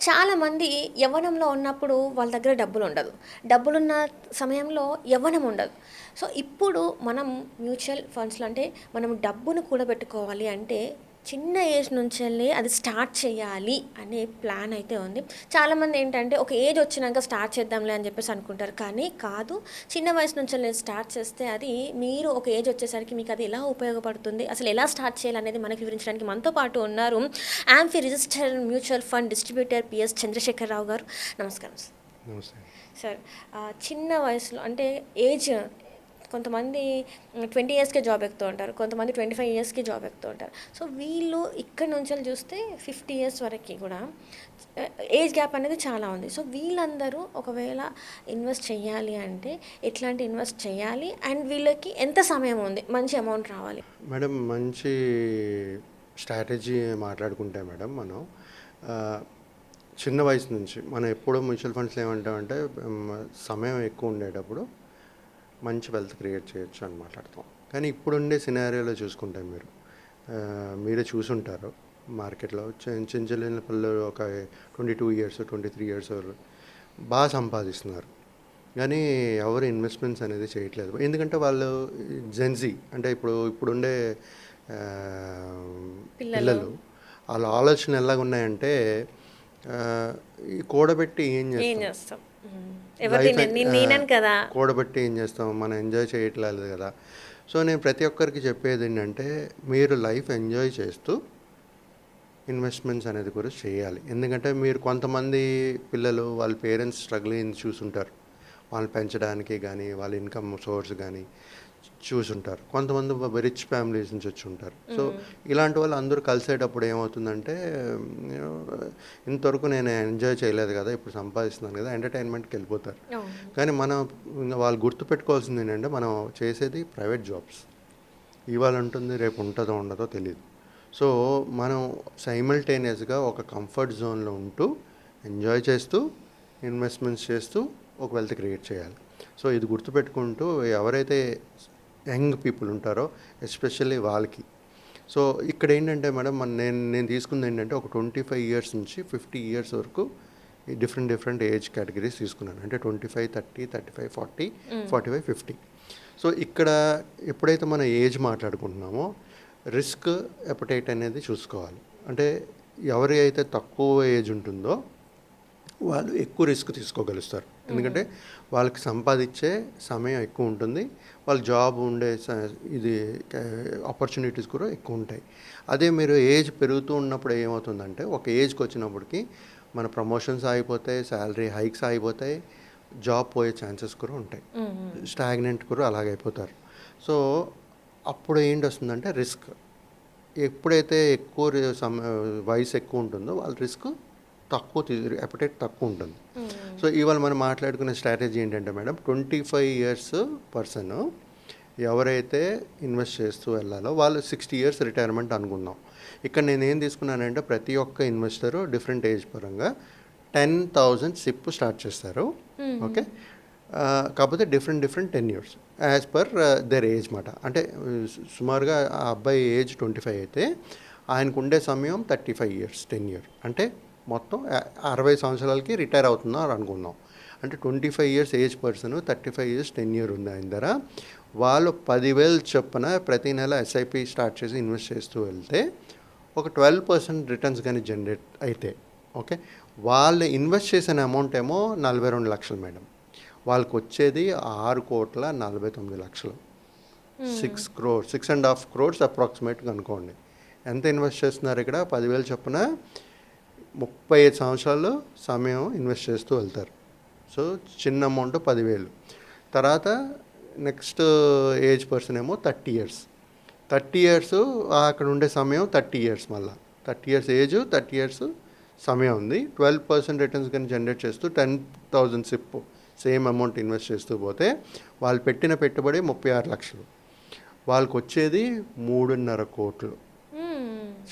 చాలామంది యవ్వనంలో ఉన్నప్పుడు వాళ్ళ దగ్గర డబ్బులుండదు. డబ్బులున్న సమయంలో యవ్వనం ఉండదు. సో, ఇప్పుడు మనం మ్యూచువల్ ఫండ్స్‌లో అంటే మనం డబ్బును కూడబెట్టుకోవాలి అంటే చిన్న ఏజ్ నుంచెల్లి అది స్టార్ట్ చేయాలి అనే ప్లాన్ అయితే ఉంది. చాలామంది ఏంటంటే ఒక ఏజ్ వచ్చినాక స్టార్ట్ చేద్దాంలే అని చెప్పేసి అనుకుంటారు. కానీ కాదు. చిన్న వయసు నుంచెల్లి స్టార్ట్ చేస్తే అది మీరు ఒక ఏజ్ వచ్చేసరికి మీకు అది ఎలా ఉపయోగపడుతుంది? అసలు ఎలా స్టార్ట్ చేయాలనేది మనకు వివరించడానికి మనతో పాటు ఉన్నారు. AMFI registered mutual fund distributor P S Chandrasekhararao గారు. నమస్కారం సార్. నమస్తే. సార్, చిన్న వయసులో అంటే ఏజ్ కొంతమంది 20 ఇయర్స్‌కే జాబ్ ఎక్కుతూ ఉంటారు. కొంతమంది 25 ఇయర్స్‌కి జాబ్ ఎక్కుతూ ఉంటారు. సో, వీళ్ళు ఇక్కడి నుంచెల్లి చూస్తే 50 ఇయర్స్ వరకి కూడా ఏజ్ గ్యాప్ అనేది చాలా ఉంది. సో, వీళ్ళందరూ ఒకవేళ ఇన్వెస్ట్ చేయాలి అంటే ఎట్లాంటి ఇన్వెస్ట్ చేయాలి? అండ్ వీళ్ళకి ఎంత సమయం ఉంది మంచి అమౌంట్ రావాలి? మేడం, మంచి స్ట్రాటజీ మాట్లాడుకుంటే మేడం మనం చిన్న వయసు నుంచి మనం ఎప్పుడూ మ్యూచువల్ ఫండ్స్లో ఏమంటామంటే సమయం ఎక్కువ ఉండేటప్పుడు మంచి వెల్త్ క్రియేట్ చేయొచ్చు అని మాట్లాడతాం. కానీ ఇప్పుడుండే సినారియోలో చూసుకుంటే మీరే చూసుంటారు మార్కెట్లో చిన్న చిన్న పిల్లలు ఒక 22 ఇయర్స్ 23 ఇయర్స్ బాగా సంపాదిస్తున్నారు. కానీ ఎవరు ఇన్వెస్ట్మెంట్స్ అనేది చేయట్లేదు. ఎందుకంటే వాళ్ళు జెన్జీ అంటే ఇప్పుడుండే పిల్లలు వాళ్ళ ఆలోచనలు ఎలాగున్నాయంటే ఈ కూడబెట్టి ఏం చేస్తాం, కూడబెట్టి ఏం చేస్తాం, మనం ఎంజాయ్ చేయట్లేదు కదా. సో నేను ప్రతి ఒక్కరికి చెప్పేది ఏంటంటే మీరు లైఫ్ ఎంజాయ్ చేస్తూ ఇన్వెస్ట్మెంట్స్ అనేది కూడా చేయాలి. ఎందుకంటే మీరు కొంతమంది పిల్లలు వాళ్ళ పేరెంట్స్ స్ట్రగుల్ అయింది చూసుంటారు, వాళ్ళు పెంచడానికి కానీ వాళ్ళ ఇన్కమ్ సోర్స్ కానీ చూసుంటారు. కొంతమంది రిచ్ ఫ్యామిలీస్ నుంచి వచ్చి ఉంటారు. సో ఇలాంటి వాళ్ళు అందరూ కలిసేటప్పుడు ఏమవుతుందంటే ఇంతవరకు నేను ఎంజాయ్ చేయలేదు కదా, ఇప్పుడు సంపాదిస్తున్నాను కదా, ఎంటర్టైన్మెంట్కి వెళ్ళిపోతారు. కానీ మనం వాళ్ళు గుర్తుపెట్టుకోవాల్సింది ఏంటంటే మనం చేసేది ప్రైవేట్ జాబ్స్. ఇవాళ ఉంటుంది, రేపు ఉంటుందో ఉండదో తెలియదు. సో మనం సైమల్టేనియస్గా ఒక కంఫర్ట్ జోన్లో ఉంటూ ఎంజాయ్ చేస్తూ ఇన్వెస్ట్మెంట్స్ చేస్తూ ఒక వెల్త్ క్రియేట్ చేయాలి. సో ఇది గుర్తుపెట్టుకుంటూ ఎవరైతే యంగ్ పీపుల్ ఉంటారో ఎస్పెషల్లీ వాళ్ళకి. సో ఇక్కడ ఏంటంటే మేడం నేను తీసుకుంది ఏంటంటే ఒక 25 ఇయర్స్ నుంచి 50 ఇయర్స్ వరకు డిఫరెంట్ ఏజ్ కేటగిరీస్ తీసుకున్నాను. అంటే 25, 30, 35, 40, 45, 50. సో ఇక్కడ ఎప్పుడైతే మనం ఏజ్ మాట్లాడుకుంటున్నామో రిస్క్ ఎపటైట్ అనేది చూసుకోవాలి. అంటే ఎవరి అయితే తక్కువ ఏజ్ ఉంటుందో వాళ్ళు ఎక్కువ రిస్క్ తీసుకోగలుగుతారు. ఎందుకంటే వాళ్ళకి సంపాదించే సమయం ఎక్కువ ఉంటుంది, వాళ్ళ జాబ్ ఉండే ఇది ఆపర్చునిటీస్ కూడా ఎక్కువ ఉంటాయి. అదే మీరు ఏజ్ పెరుగుతూ ఉన్నప్పుడు ఏమవుతుందంటే ఒక ఏజ్కి వచ్చినప్పటికి మన ప్రమోషన్స్ ఆగిపోతాయి, శాలరీ హైక్స్ ఆగిపోతాయి, జాబ్ పోయే ఛాన్సెస్ కూడా ఉంటాయి, స్టాగ్నెంట్ కూడా అలాగైపోతారు. సో అప్పుడు ఏంటి వస్తుందంటే రిస్క్. ఎప్పుడైతే ఎక్కువ వయసు ఎక్కువ ఉంటుందో వాళ్ళ రిస్క్ తక్కువ అపటైట్ తక్కువ ఉంటుంది. సో ఇవాళ మనం మాట్లాడుకునే స్ట్రాటజీ ఏంటంటే మేడం 25 ఇయర్స్ పర్సన్ ఎవరైతే ఇన్వెస్ట్ చేస్తూ వెళ్ళాలో వాళ్ళు 60 ఇయర్స్ రిటైర్మెంట్ అనుకుందాం. ఇక్కడ నేను ఏం తీసుకున్నానంటే ప్రతి ఒక్క ఇన్వెస్టరు డిఫరెంట్ ఏజ్ పరంగా 10,000 సిప్ స్టార్ట్ చేస్తారు. ఓకే, కాకపోతే different 10 years as per their age మాట. అంటే సుమారుగా ఆ అబ్బాయి ఏజ్ 25 అయితే ఆయనకు ఉండే సమయం 35 ఇయర్స్ 10 ఇయర్. అంటే మొత్తం 60 సంవత్సరాలకి రిటైర్ అవుతున్నారు అనుకుందాం. అంటే 25 years age person 35 years 10 year ఉంది ఆయన దగ్గర. వాళ్ళు 10,000 చొప్పున ప్రతి నెల ఎస్ఐపి స్టార్ట్ చేసి ఇన్వెస్ట్ చేస్తూ వెళ్తే ఒక 12% రిటర్న్స్ కానీ జనరేట్ అయితే ఓకే, వాళ్ళు ఇన్వెస్ట్ చేసిన అమౌంట్ ఏమో 42 లక్షలు మేడం. వాళ్ళకి వచ్చేది 6,49,00,000, 6.5 crores అప్రాక్సిమేట్గా అనుకోండి. ఎంత ఇన్వెస్ట్ చేస్తున్నారు ఇక్కడ? 10,000 చొప్పున 35 సంవత్సరాలు సమయం ఇన్వెస్ట్ చేస్తూ వెళ్తారు. సో చిన్న అమౌంట్ 10,000. తర్వాత నెక్స్ట్ ఏజ్ పర్సన్ ఏమో 30 ఇయర్స్. 30 ఇయర్స్ అక్కడ ఉండే సమయం 30 ఇయర్స్, మళ్ళీ 30 ఇయర్స్ ఏజ్ 30 ఇయర్స్ సమయం ఉంది. 12% రిటర్న్స్ కానీ జనరేట్ చేస్తూ 10,000 సిప్ సేమ్ అమౌంట్ ఇన్వెస్ట్ చేస్తూ పోతే వాళ్ళు పెట్టిన పెట్టుబడి 36 లక్షలు, వాళ్ళకి వచ్చేది 3.5 కోట్లు.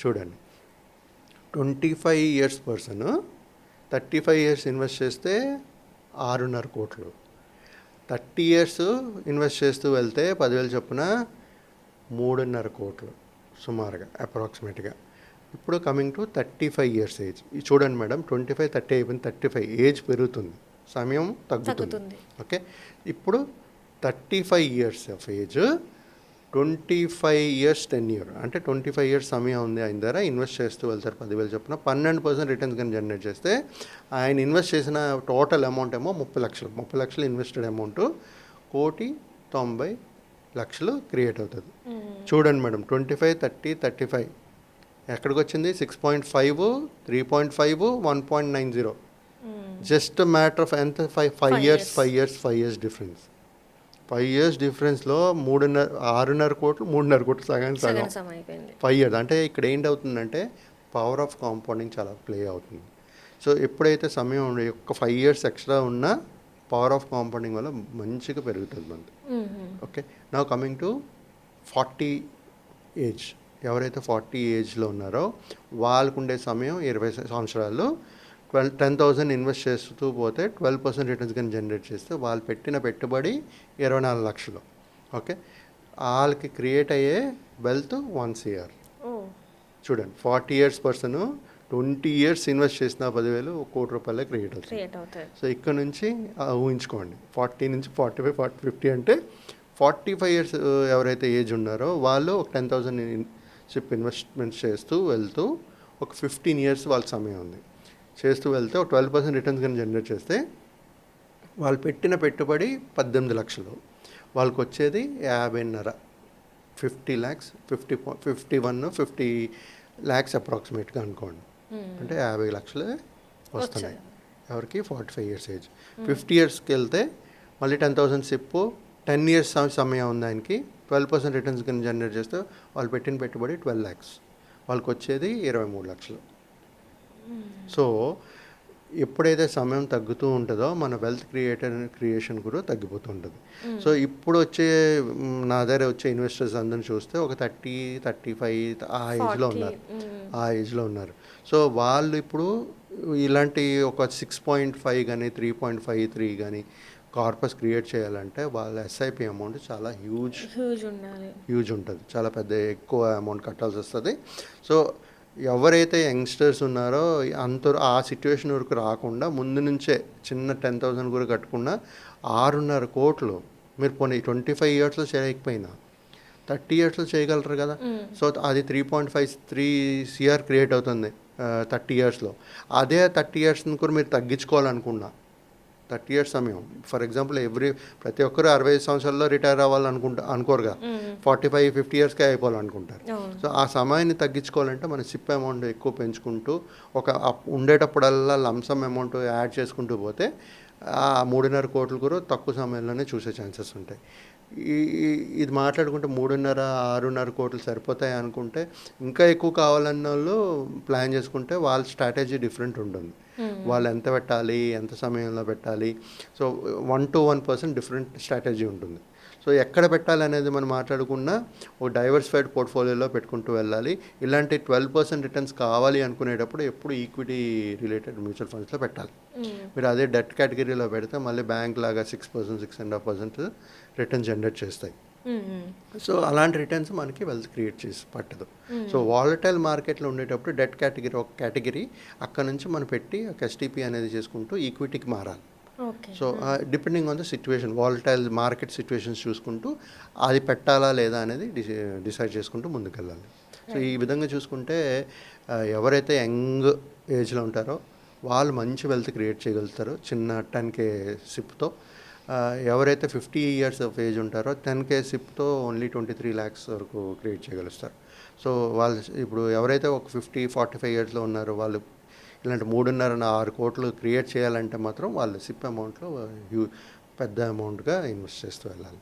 చూడండి, 25 ఇయర్స్ పర్సన్ 35 ఇయర్స్ ఇన్వెస్ట్ చేస్తే 6.5 కోట్లు, 30 ఇయర్స్ ఇన్వెస్ట్ చేస్తూ వెళ్తే 10,000 చొప్పున 3.5 కోట్లు సుమారుగా అప్రాక్సిమేట్గా. ఇప్పుడు కమింగ్ టు 35 ఇయర్స్ ఏజ్. ఇది చూడండి మేడం, 25, 30 అయిపోయింది, 35 ఏజ్ పెరుగుతుంది, సమయం తగ్గుతుంది. ఓకే, ఇప్పుడు 35 years of age, 25 years tenure, అంటే 25 ఇయర్స్ సమయం ఉంది ఆయన దగ్గర. ఇన్వెస్ట్ చేస్తూ వెళ్తారు 10,000 చొప్పున, 12% రిటర్న్స్ కానీ జనరేట్ చేస్తే ఆయన ఇన్వెస్ట్ చేసిన టోటల్ అమౌంట్ ఏమో 30 లక్షలు. 30 లక్షలు ఇన్వెస్టెడ్ అమౌంట్ 1,90,00,000 క్రియేట్ అవుతుంది. చూడండి మేడం, 25, 30, 35 ఎక్కడికి వచ్చింది? 6.5, 3.5, 1.90. జస్ట్ మ్యాటర్ ఆఫ్ ఎంత? 5 ఇయర్స్ డిఫరెన్స్. 5 ఇయర్స్ డిఫరెన్స్లో 6.5 కోట్లు, 3.5 కోట్లు సగం 5 ఇయర్స్. అంటే ఇక్కడ ఏంటి అవుతుందంటే పవర్ ఆఫ్ కాంపౌండింగ్ చాలా ప్లే అవుతుంది. సో ఎప్పుడైతే సమయం ఒక 5 ఇయర్స్ ఎక్స్ట్రా ఉన్నా పవర్ ఆఫ్ కాంపౌండింగ్ వల్ల మంచిగా పెరుగుతుంది మనకి. ఓకే, నా కమింగ్ టు 40 ఏజ్. ఎవరైతే 40 ఏజ్లో ఉన్నారో వాళ్ళకు ఉండే సమయం 20 సంవత్సరాలు. 10,000 ఇన్వెస్ట్ చేస్తూ పోతే 12% రిటర్న్స్ కానీ జనరేట్ చేస్తే వాళ్ళు పెట్టిన పెట్టుబడి 24 లక్షలు. ఓకే, వాళ్ళకి క్రియేట్ అయ్యే వెల్త్ 1 CR. చూడండి, 40 ఇయర్స్ పర్సన్ 20 ఇయర్స్ ఇన్వెస్ట్ చేసిన 10,000 1 కోటి రూపాయలే క్రియేట్ అవుతుంది. సో ఇక్కడ నుంచి ఊహించుకోండి, 40 నుంచి 45, 40, 50 అంటే 45 ఇయర్స్ ఎవరైతే ఏజ్ ఉన్నారో వాళ్ళు ఒక 10,000 ఇన్వెస్ట్మెంట్స్ చేస్తూ వెళ్తూ ఒక 15 ఇయర్స్ వాళ్ళ సమయం ఉంది. చేస్తూ వెళ్తే ఒక 12% రిటర్న్స్ కానీ జనరేట్ చేస్తే వాళ్ళు పెట్టిన పెట్టుబడి 18 లక్షలు, వాళ్ళకి వచ్చేది 50.5, 50 lakhs, 50 lakhs అప్రాక్సిమేట్గా అనుకోండి. అంటే 50 లక్షలే వస్తున్నాయి ఎవరికి? 45 ఇయర్స్ ఏజ్. 50 ఇయర్స్కి వెళ్తే మళ్ళీ 10,000 సిప్, 10 ఇయర్స్ సమయం ఉంది ఆయనకి. 12% రిటర్న్స్ కానీ జనరేట్ చేస్తే వాళ్ళు పెట్టిన పెట్టుబడి 12 lakhs, వాళ్ళకి వచ్చేది 23 లక్షలు. సో ఎప్పుడైతే సమయం తగ్గుతూ ఉంటుందో మన వెల్త్ క్రియేషన్ కూడా తగ్గిపోతూ ఉంటుంది. సో ఇప్పుడు వచ్చే నా దగ్గర వచ్చే ఇన్వెస్టర్స్ అందరిని చూస్తే ఒక 30, 35 ఆ ఏజ్లో ఉన్నారు. సో వాళ్ళు ఇప్పుడు ఇలాంటి ఒక 6.5 కానీ 3.53 కానీ కార్పస్ క్రియేట్ చేయాలంటే వాళ్ళ ఎస్ఐపి అమౌంట్ చాలా హ్యూజ్ ఉంటుంది, చాలా ఎక్కువ అమౌంట్ కట్టాల్సి వస్తుంది. సో ఎవరైతే యంగ్స్టర్స్ ఉన్నారో ఆ సిచ్యువేషన్ వరకు రాకుండా ముందు నుంచే చిన్న 10,000 కూడా కట్టకుండా 6.5 కోట్లు మీరు పోనీ 25 ఇయర్స్లో చేయకపోయినా 30 ఇయర్స్లో చేయగలరు కదా. సో అది 3.53 CR క్రియేట్ అవుతుంది 30 ఇయర్స్లో. అదే 30 ఇయర్స్ని కూడా మీరు తగ్గించుకోవాలనుకున్నా 30 ఇయర్స్ సమయం, ఫర్ ఎగ్జాంపుల్ ప్రతి ఒక్కరు 65 సంవత్సరాల్లో రిటైర్ అనుకోరు కదా, 45, 50 ఇయర్స్కే అయిపోవాలనుకుంటారు. సో ఆ సమయాన్ని తగ్గించుకోవాలంటే మన సిప్ అమౌంట్ ఎక్కువ పెంచుకుంటూ ఉండేటప్పుడల్లా లంసమ్ అమౌంట్ యాడ్ చేసుకుంటూ పోతే ఆ 3.5 కోట్లు కూడా తక్కువ సమయంలోనే చూసే ఛాన్సెస్ ఉంటాయి. ఇది మాట్లాడుకుంటే 3.5, 6.5 కోట్లు సరిపోతాయి అనుకుంటే ఇంకా ఎక్కువ కావాలన్న వాళ్ళు ప్లాన్ చేసుకుంటే వాళ్ళ స్ట్రాటజీ డిఫరెంట్ ఉంటుంది. వాళ్ళు ఎంత పెట్టాలి, ఎంత సమయంలో పెట్టాలి, సో 1 to 1% డిఫరెంట్ స్ట్రాటజీ ఉంటుంది. సో ఎక్కడ పెట్టాలి అనేది మనం మాట్లాడుకున్నా ఒక డైవర్సిఫైడ్ పోర్ట్ఫోలియోలో పెట్టుకుంటూ వెళ్ళాలి. ఇలాంటి 12% రిటర్న్స్ కావాలి అనుకునేటప్పుడు ఎప్పుడు ఈక్విటీ రిలేటెడ్ మ్యూచువల్ ఫండ్స్లో పెట్టాలి. మీరు అదే డెట్ కేటగిరీలో పెడితే మళ్ళీ బ్యాంక్ లాగా 6%, 6.5% రిటర్న్స్ జనరేట్ చేస్తాయి. సో అలాంటి రిటర్న్స్ మనకి వెల్త్ క్రియేట్ చేసి పట్టదు. సో వాలటైల్ మార్కెట్లో ఉండేటప్పుడు డెట్ కేటగిరీ ఒక కేటగిరీ, అక్కడ నుంచి మనం పెట్టి ఎస్టీపీ అనేది చేసుకుంటూ ఈక్విటీకి మారాలి. So depending on the situation, volatile market situations చూసుకుంటూ అది పెట్టాలా లేదా అనేది డిసైడ్ చేసుకుంటూ ముందుకెళ్ళాలి. సో ఈ విధంగా చూసుకుంటే ఎవరైతే యంగ్ ఏజ్లో ఉంటారో వాళ్ళు మంచి వెల్త్ క్రియేట్ చేయగలుగుతారు చిన్న 10K సిప్తో. ఎవరైతే 50 ఇయర్స్ ఆఫ్ ఏజ్ ఉంటారో 10K సిప్తో ఓన్లీ 23 lakhs వరకు క్రియేట్ చేయగలుగుతారు. సో వాళ్ళు ఇప్పుడు ఎవరైతే ఒక 50, 45 ఇయర్స్లో ఉన్నారో వాళ్ళు ఇలాంటి 3.5-6 కోట్లు క్రియేట్ చేయాలంటే మాత్రం వాళ్ళు సిప్ అమౌంట్లో పెద్ద అమౌంట్గా ఇన్వెస్ట్ చేస్తూ వెళ్ళాలి.